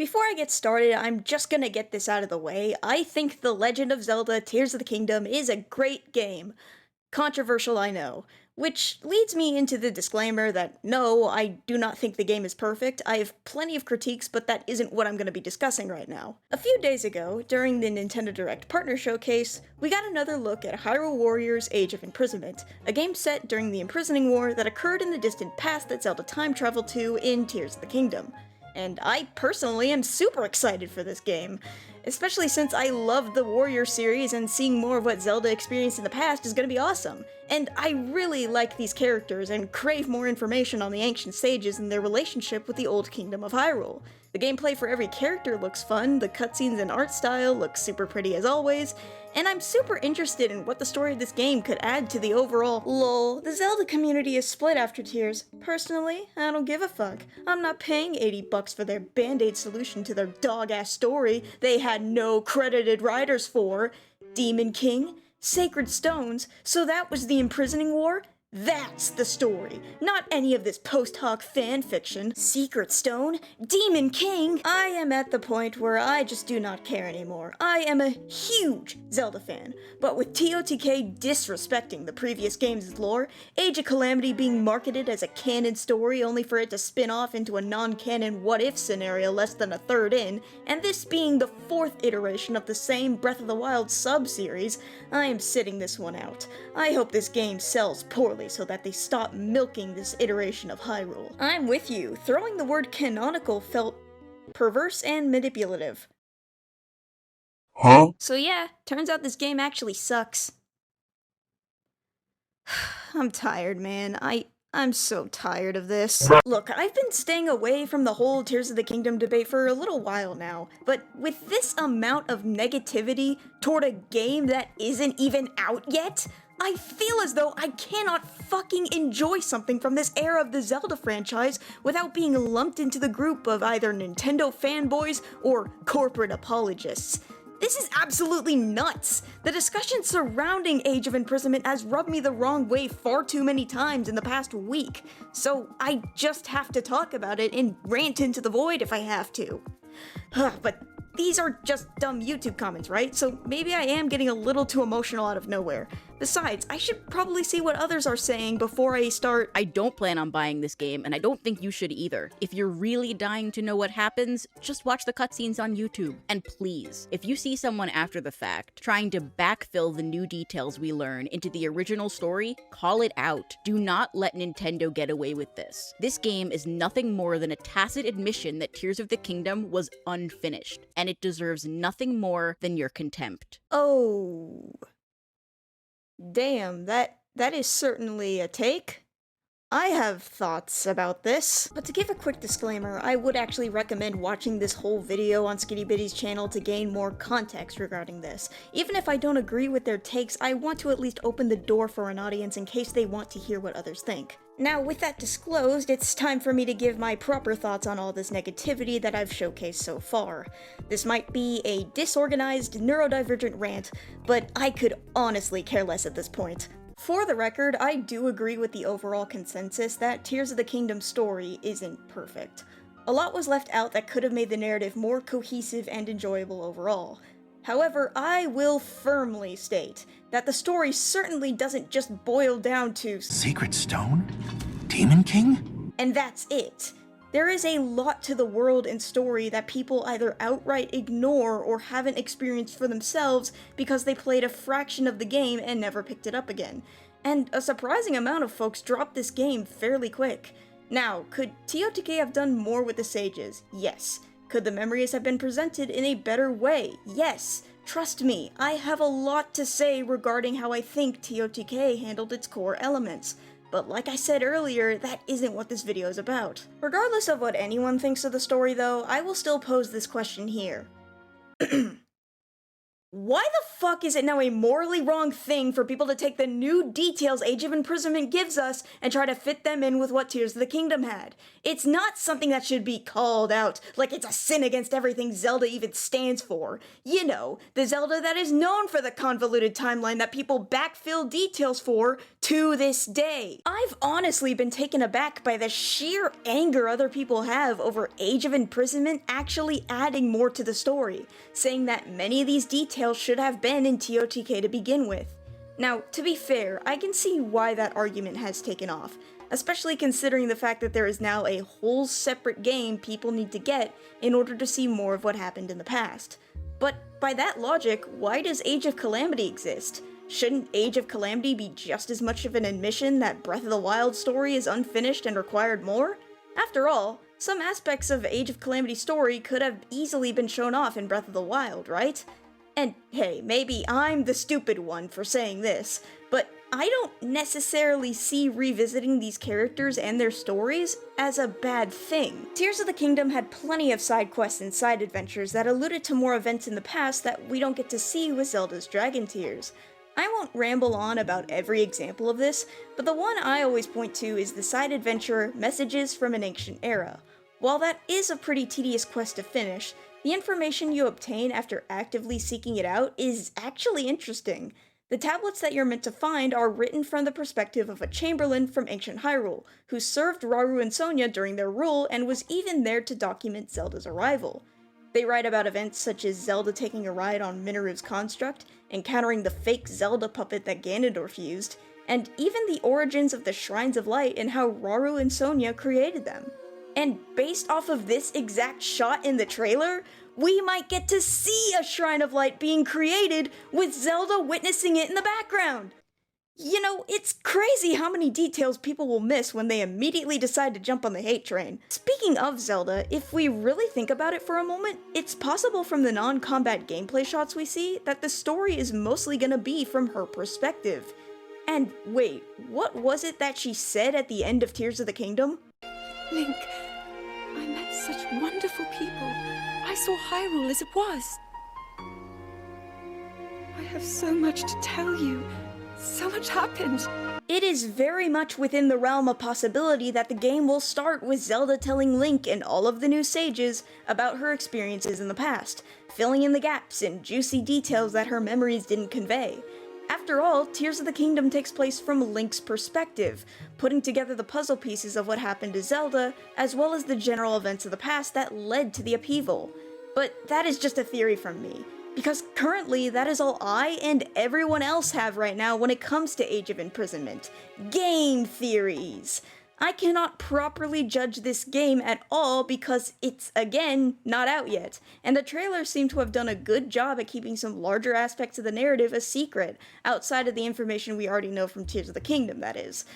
Before I get started, I'm just gonna get this out of the way. I think The Legend of Zelda Tears of the Kingdom is a great game. Controversial, I know. Which leads me into the disclaimer that no, I do not think the game is perfect. I have plenty of critiques, but that isn't what I'm going to be discussing right now. A few days ago, during the Nintendo Direct Partner Showcase, we got another look at Hyrule Warriors Age of Imprisonment, a game set during the Imprisoning War that occurred in the distant past that Zelda time traveled to in Tears of the Kingdom. And I personally am super excited for this game, especially since I loved the Warrior series and seeing more of what Zelda experienced in the past is gonna be awesome. And I really like these characters and crave more information on the ancient sages and their relationship with the old kingdom of Hyrule. The gameplay for every character looks fun, the cutscenes and art style look super pretty as always, and I'm super interested in what the story of this game could add to the overall lol. The Zelda community is split after Tears. Personally, I don't give a fuck. I'm not paying $80 for their band-aid solution to their dog-ass story they had no credited writers for. Demon King? Sacred Stones? So that was the Imprisoning War? That's the story, not any of this post-hoc fanfiction. Secret Stone? Demon King? I am at the point where I just do not care anymore. I am a huge Zelda fan, but with TOTK disrespecting the previous game's lore, Age of Calamity being marketed as a canon story only for it to spin off into a non-canon what-if scenario less than a third in, and this being the fourth iteration of the same Breath of the Wild sub-series, I am sitting this one out. I hope this game sells poorly so that they stop milking this iteration of Hyrule. I'm with you. Throwing the word canonical felt perverse and manipulative. Huh? So yeah, turns out this game actually sucks. I'm tired, man. I'm so tired of this. Look, I've been staying away from the whole Tears of the Kingdom debate for a little while now, but with this amount of negativity toward a game that isn't even out yet, I feel as though I cannot fucking enjoy something from this era of the Zelda franchise without being lumped into the group of either Nintendo fanboys or corporate apologists. This is absolutely nuts! The discussion surrounding Age of Imprisonment has rubbed me the wrong way far too many times in the past week, so I just have to talk about it and rant into the void if I have to. But these are just dumb YouTube comments, right? So maybe I am getting a little too emotional out of nowhere. Besides, I should probably see what others are saying before I start. I don't plan on buying this game, and I don't think you should either. If you're really dying to know what happens, just watch the cutscenes on YouTube. And please, if you see someone after the fact trying to backfill the new details we learn into the original story, call it out. Do not let Nintendo get away with this. This game is nothing more than a tacit admission that Tears of the Kingdom was unfinished, and it deserves nothing more than your contempt. Oh. Damn, that is certainly a take. I have thoughts about this, but to give a quick disclaimer, I would actually recommend watching this whole video on Skitty Bitty's channel to gain more context regarding this. Even if I don't agree with their takes, I want to at least open the door for an audience in case they want to hear what others think. Now, with that disclosed, it's time for me to give my proper thoughts on all this negativity that I've showcased so far. This might be a disorganized, neurodivergent rant, but I could honestly care less at this point. For the record, I do agree with the overall consensus that Tears of the Kingdom story isn't perfect. A lot was left out that could have made the narrative more cohesive and enjoyable overall. However, I will firmly state that the story certainly doesn't just boil down to Secret Stone? Demon King? and that's it. There is a lot to the world and story that people either outright ignore or haven't experienced for themselves because they played a fraction of the game and never picked it up again. And a surprising amount of folks dropped this game fairly quick. Now, could TOTK have done more with the sages? Yes. Could the memories have been presented in a better way? Yes. Trust me, I have a lot to say regarding how I think TOTK handled its core elements. But like I said earlier, that isn't what this video is about. Regardless of what anyone thinks of the story though, I will still pose this question here. Why the fuck is it now a morally wrong thing for people to take the new details Age of Imprisonment gives us and try to fit them in with what Tears of the Kingdom had? It's not something that should be called out like it's a sin against everything Zelda even stands for. You know, the Zelda that is known for the convoluted timeline that people backfill details for to this day. I've honestly been taken aback by the sheer anger other people have over Age of Imprisonment actually adding more to the story, saying that many of these details should have been in TOTK to begin with. Now, to be fair, I can see why that argument has taken off, especially considering the fact that there is now a whole separate game people need to get in order to see more of what happened in the past. But by that logic, why does Age of Calamity exist? Shouldn't Age of Calamity be just as much of an admission that Breath of the Wild story is unfinished and required more? After all, some aspects of Age of Calamity's story could have easily been shown off in Breath of the Wild, right? And hey, maybe I'm the stupid one for saying this, but I don't necessarily see revisiting these characters and their stories as a bad thing. Tears of the Kingdom had plenty of side quests and side adventures that alluded to more events in the past that we don't get to see with Zelda's Dragon Tears. I won't ramble on about every example of this, but the one I always point to is the side adventure Messages from an Ancient Era. While that is a pretty tedious quest to finish, the information you obtain after actively seeking it out is actually interesting. The tablets that you're meant to find are written from the perspective of a chamberlain from ancient Hyrule, who served Rauru and Sonia during their rule and was even there to document Zelda's arrival. They write about events such as Zelda taking a ride on Mineru's construct, encountering the fake Zelda puppet that Ganondorf used, and even the origins of the Shrines of Light and how Rauru and Sonia created them. And based off of this exact shot in the trailer, we might get to see a Shrine of Light being created with Zelda witnessing it in the background. You know, it's crazy how many details people will miss when they immediately decide to jump on the hate train. Speaking of Zelda, if we really think about it for a moment, it's possible from the non-combat gameplay shots we see that the story is mostly gonna be from her perspective. And wait, what was it that she said at the end of Tears of the Kingdom? Link, I met such wonderful people. I saw Hyrule as it was. I have so much to tell you. So much happened. It is very much within the realm of possibility that the game will start with Zelda telling Link and all of the new sages about her experiences in the past, filling in the gaps and juicy details that her memories didn't convey. After all, Tears of the Kingdom takes place from Link's perspective, putting together the puzzle pieces of what happened to Zelda, as well as the general events of the past that led to the upheaval. But that is just a theory from me, because currently that is all I and everyone else have right now when it comes to Age of Imprisonment. Game theories! I cannot properly judge this game at all because it's, again, not out yet, and the trailers seem to have done a good job at keeping some larger aspects of the narrative a secret, outside of the information we already know from Tears of the Kingdom, that is.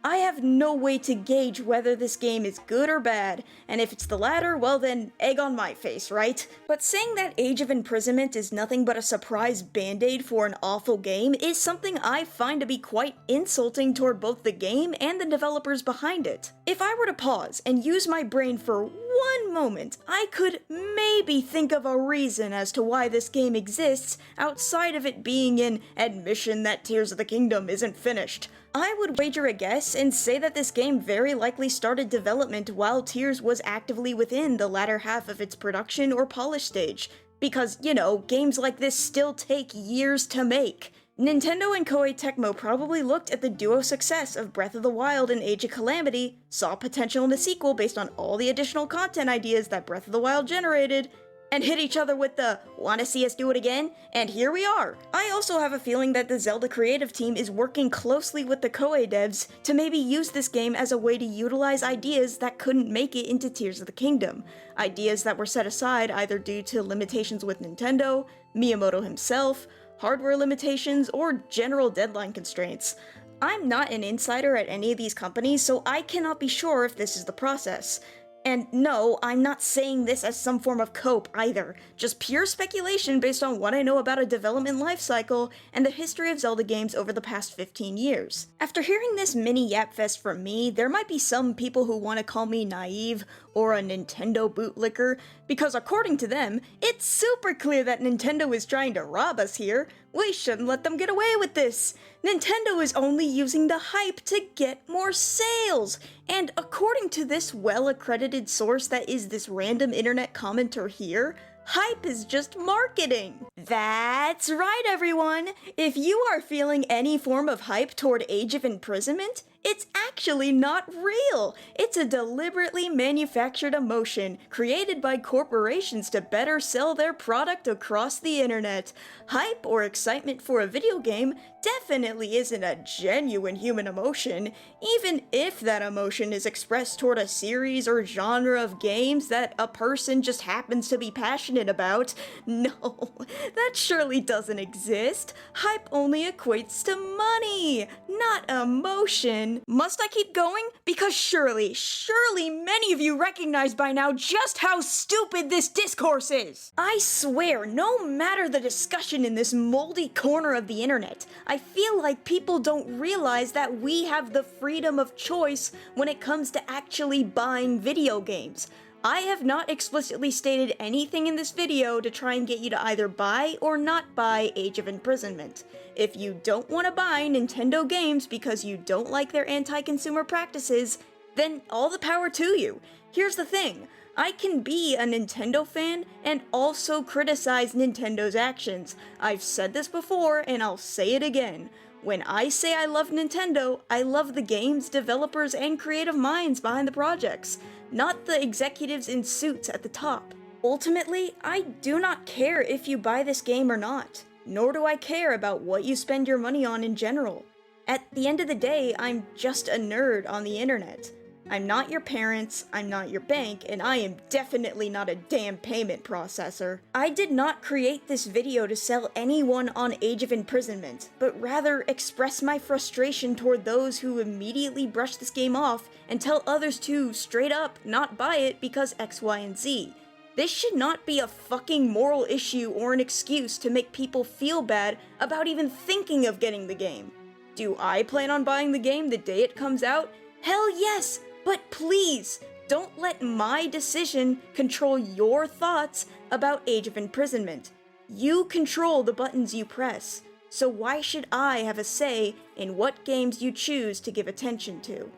I have no way to gauge whether this game is good or bad, and if it's the latter, well then, egg on my face, right? But saying that Age of Imprisonment is nothing but a surprise band-aid for an awful game is something I find to be quite insulting toward both the game and the developers behind it. If I were to pause and use my brain for one moment, I could maybe think of a reason as to why this game exists outside of it being an admission that Tears of the Kingdom isn't finished. I would wager a guess and say that this game very likely started development while Tears was actively within the latter half of its production or polish stage, because, you know, games like this still take years to make. Nintendo and Koei Tecmo probably looked at the duo success of Breath of the Wild and Age of Calamity, saw potential in a sequel based on all the additional content ideas that Breath of the Wild generated, and hit each other with the, "Wanna see us do it again?" And here we are! I also have a feeling that the Zelda creative team is working closely with the Koei devs to maybe use this game as a way to utilize ideas that couldn't make it into Tears of the Kingdom. Ideas that were set aside either due to limitations with Nintendo, Miyamoto himself, hardware limitations, or general deadline constraints. I'm not an insider at any of these companies, so I cannot be sure if this is the process. And no, I'm not saying this as some form of cope either, just pure speculation based on what I know about a development lifecycle and the history of Zelda games over the past 15 years. After hearing this mini yapfest from me, there might be some people who want to call me naive or a Nintendo bootlicker, because according to them, it's super clear that Nintendo is trying to rob us here. We shouldn't let them get away with this. Nintendo is only using the hype to get more sales. And according to this well-accredited source that is this random internet commenter here, hype is just marketing. That's right, everyone. If you are feeling any form of hype toward Age of Imprisonment, it's actually not real. It's a deliberately manufactured emotion created by corporations to better sell their product across the internet. Hype or excitement for a video game definitely isn't a genuine human emotion, even if that emotion is expressed toward a series or genre of games that a person just happens to be passionate about. No, that surely doesn't exist. Hype only equates to money, not emotion. Must I keep going? Because surely many of you recognize by now just how stupid this discourse is. I swear, no matter the discussion in this moldy corner of the internet, I feel like people don't realize that we have the freedom of choice when it comes to actually buying video games. I have not explicitly stated anything in this video to try and get you to either buy or not buy Age of Imprisonment. If you don't want to buy Nintendo games because you don't like their anti-consumer practices, then all the power to you. Here's the thing, I can be a Nintendo fan and also criticize Nintendo's actions. I've said this before and I'll say it again. When I say I love Nintendo, I love the games, developers, and creative minds behind the projects, not the executives in suits at the top. Ultimately, I do not care if you buy this game or not, nor do I care about what you spend your money on in general. At the end of the day, I'm just a nerd on the internet. I'm not your parents, I'm not your bank, and I am definitely not a damn payment processor. I did not create this video to sell anyone on Age of Imprisonment, but rather express my frustration toward those who immediately brush this game off and tell others to, straight up, not buy it because X, Y, and Z. This should not be a fucking moral issue or an excuse to make people feel bad about even thinking of getting the game. Do I plan on buying the game the day it comes out? Hell yes! But please, don't let my decision control your thoughts about Age of Imprisonment. You control the buttons you press, so why should I have a say in what games you choose to give attention to?